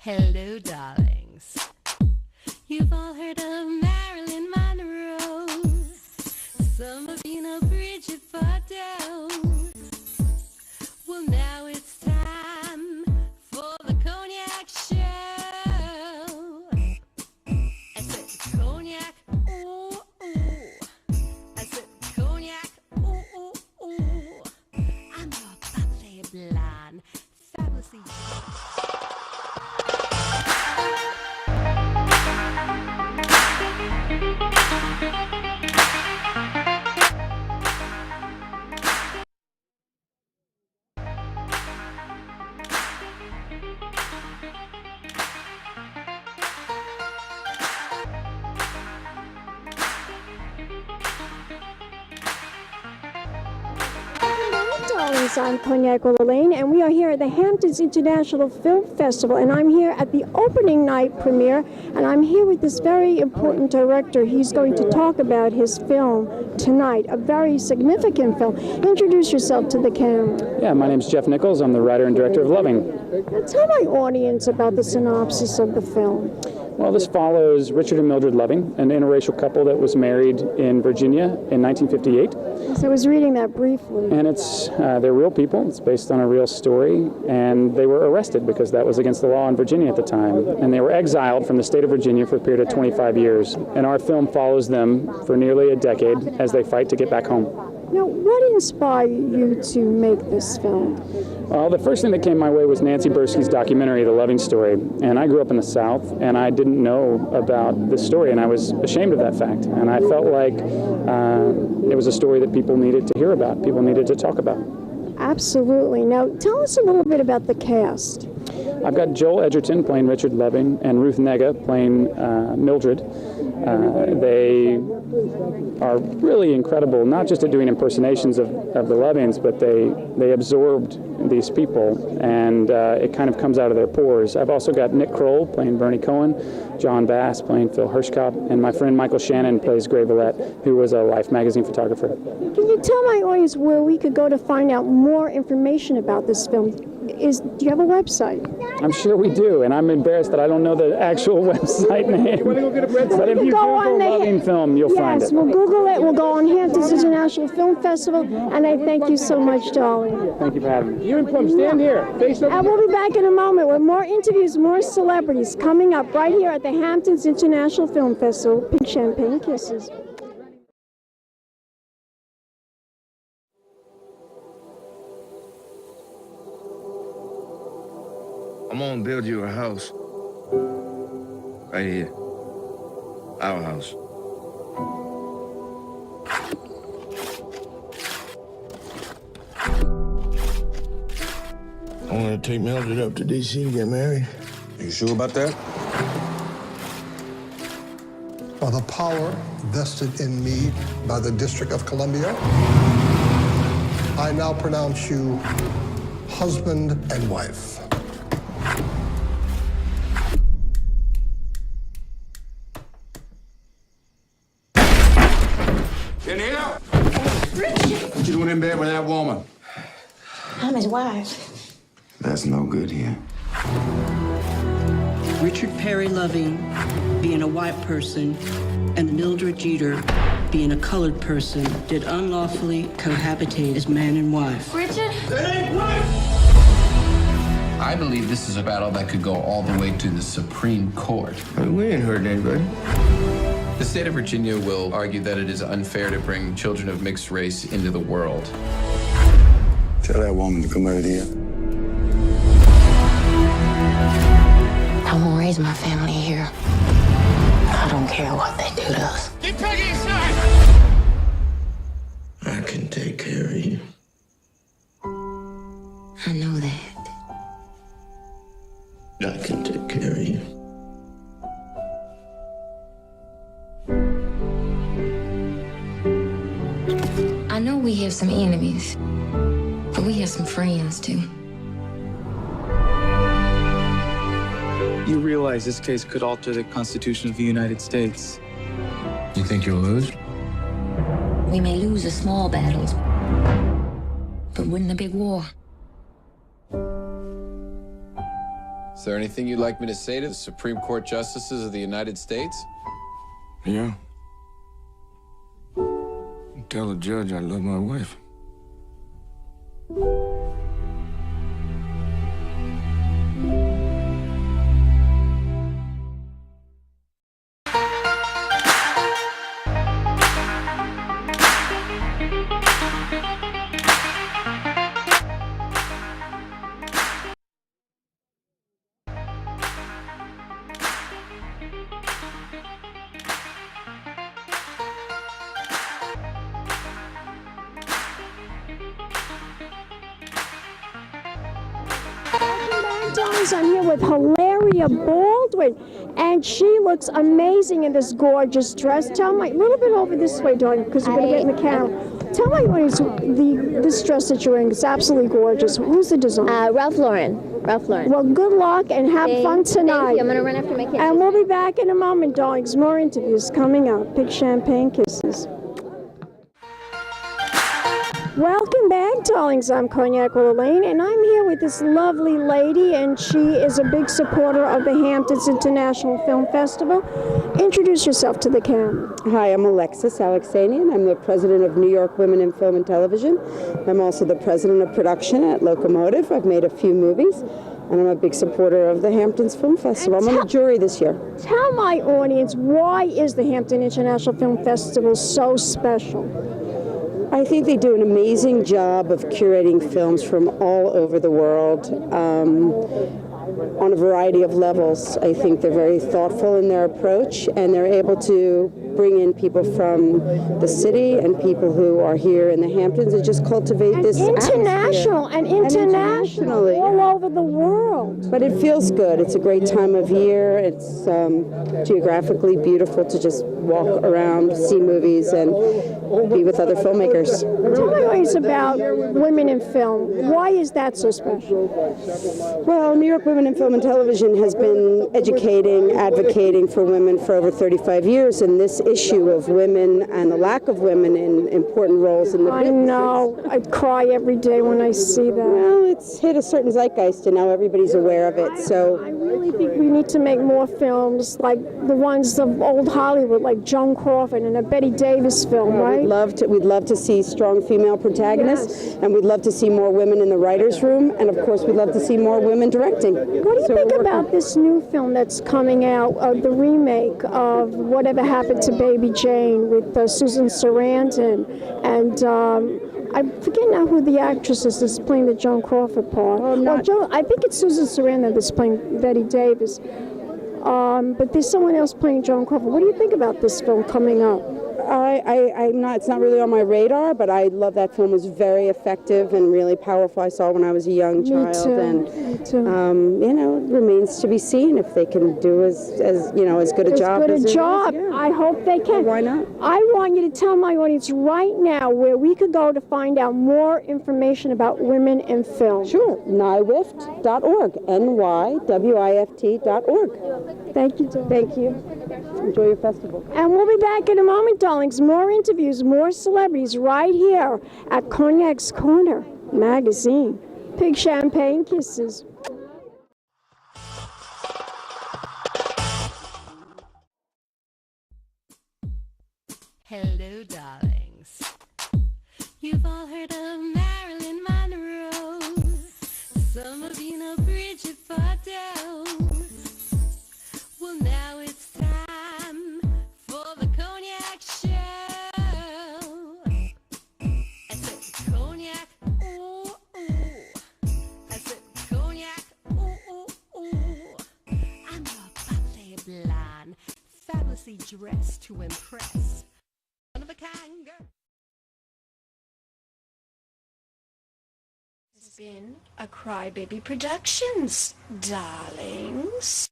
Hello, darlings. You've all heard of Marilyn Monroe. Some of you know Bridget Bardot. Well, now it's time for the Cognac show. I said cognac, ooh, ooh. I said cognac, ooh, ooh, ooh. I'm your bubbly blonde, fabulously. I'm Cognac Wellerlane, and we are here at the Hamptons International Film Festival, and I'm here at the opening night premiere, and I'm here with this very important director. He's going to talk about his film tonight, a very significant film. Introduce yourself to the camera. Yeah, my name's Jeff Nichols. I'm the writer and director of Loving. Now, tell my audience about the synopsis of the film. Well, this follows Richard and Mildred Loving, an interracial couple that was married in Virginia in 1958. So I was reading that briefly. And they're real people. It's based on a real story. And they were arrested because that was against the law in Virginia at the time. And they were exiled from the state of Virginia for a period of 25 years. And our film follows them for nearly a decade as they fight to get back home. Now, what inspired you to make this film? Well, the first thing that came my way was Nancy Bursky's documentary, The Loving Story. And I grew up in the South, and I didn't know about this story, and I was ashamed of that fact. And I felt like it was a story that people needed to hear about, people needed to talk about. Absolutely. Now, tell us a little bit about the cast. I've got Joel Edgerton playing Richard Loving and Ruth Negga playing Mildred. They are really incredible, not just at doing impersonations of the Lovings, but they absorbed these people, and it kind of comes out of their pores. I've also got Nick Kroll playing Bernie Cohen, John Bass playing Phil Hirschkopf, and my friend Michael Shannon plays Gray Vallette, who was a Life magazine photographer. Can you tell my audience where we could go to find out more information about this film? Do you have a website? I'm sure we do, and I'm embarrassed that I don't know the actual website name. You want to go get a bread? But if you Google Loving Film, you'll find it. Yes, we'll Google it. We'll go on Hamptons International Film Festival, and I thank you so much, darling. Thank you for having me. You and Plum, stand here. And we'll be back in a moment with more interviews, more celebrities coming up right here at the Hamptons International Film Festival. Pink champagne kisses. I'm gonna build you a house. Right here. Our house. I'm gonna take Mildred up to D.C. to get married. You sure about that? By the power vested in me by the District of Columbia, I now pronounce you husband and wife. In here? Richard! What you doing in bed with that woman? I'm his wife. That's no good here. Richard Perry Loving being a white person and Mildred Jeter being a colored person did unlawfully cohabitate as man and wife. Richard? That ain't right! I believe this is a battle that could go all the way to the Supreme Court. We ain't hurting anybody. The state of Virginia will argue that it is unfair to bring children of mixed race into the world. Tell that woman to come out here. I won't raise my family here. I don't care what they do to us. Get Peggy inside! I can take care of you. I know that. I can take care of you. I know we have some enemies, but we have some friends too. You realize this case could alter the Constitution of the United States. You think you'll lose? We may lose the small battles, but win the big war. Is there anything you'd like me to say to the Supreme Court Justices of the United States? Yeah. Tell the judge I love my wife. I'm here with Hilaria Baldwin, and she looks amazing in this gorgeous dress. Tell me, a little bit over this way, darling, because we're going to get in the camera. Tell my audience this dress that you're wearing is absolutely gorgeous. Who's the designer? Ralph Lauren. Ralph Lauren. Well, good luck and have fun tonight. Thank you. I'm going to run after my kids. And we'll be back in a moment, darlings. More interviews coming up. Big champagne kisses. Welcome back, darlings. I'm Cognac Wellerlane, and I'm here with this lovely lady, and she is a big supporter of the Hamptons International Film Festival. Introduce yourself to the camera. Hi, I'm Alexis, Alexanian. I'm the president of New York Women in Film and Television. I'm also the president of production at Locomotive. I've made a few movies, and I'm a big supporter of the Hamptons Film Festival. I'm on the jury this year. Tell my audience, why is the Hampton International Film Festival so special? I think they do an amazing job of curating films from all over the world on a variety of levels. I think they're very thoughtful in their approach, and they're able to bring in people from the city and people who are here in the Hamptons and just cultivate this international and internationally all over the world. But it feels good. It's a great time of year. It's geographically beautiful to just walk around, see movies, and be with other filmmakers. Tell me always about women in film. Why is that so special? Well, New York Women in Film and Television has been educating, advocating for women for over 35 years, and this issue of women and the lack of women in important roles in the business. I know. I cry every day when I see that. Well, it's hit a certain zeitgeist, and now everybody's aware of it. So I really think we need to make more films like the ones of old Hollywood, like Joan Crawford and a Betty Davis film, right? We'd love to see strong female protagonists, and we'd love to see more women in the writers' room, and of course we'd love to see more women directing. What do you think about this new film that's coming out, the remake of Whatever Happened to Baby Jane with Susan Sarandon, and I forget now who the actress is that's playing the Joan Crawford part. I think it's Susan Sarandon that's playing Betty Davis. But there's someone else playing Joan Crawford. What do you think about this film coming up? It's not really on my radar, but I love that film. It was very effective and really powerful. I saw it when I was a young child. Me too. It remains to be seen if they can do as good a job as Yeah. I hope they can. Well, why not? I want you to tell my audience right now where we could go to find out more information about women in film. Sure. nywift.org. nywift.org. Thank you, Tom. Thank you. Enjoy your festival. And we'll be back in a moment, darlings. More interviews, more celebrities right here at Cognac's Corner magazine. Big champagne kisses. Hello, darlings. You've all heard of Marilyn Monroe. Some of you know Bridget Bardot. Well, now it's time for the Cognac Show. I said cognac, ooh, ooh. I said cognac, ooh, ooh, ooh. I'm a bubbly blonde, fabulously dressed to impress. One of a kind girl. It's been a Crybaby Productions, darlings.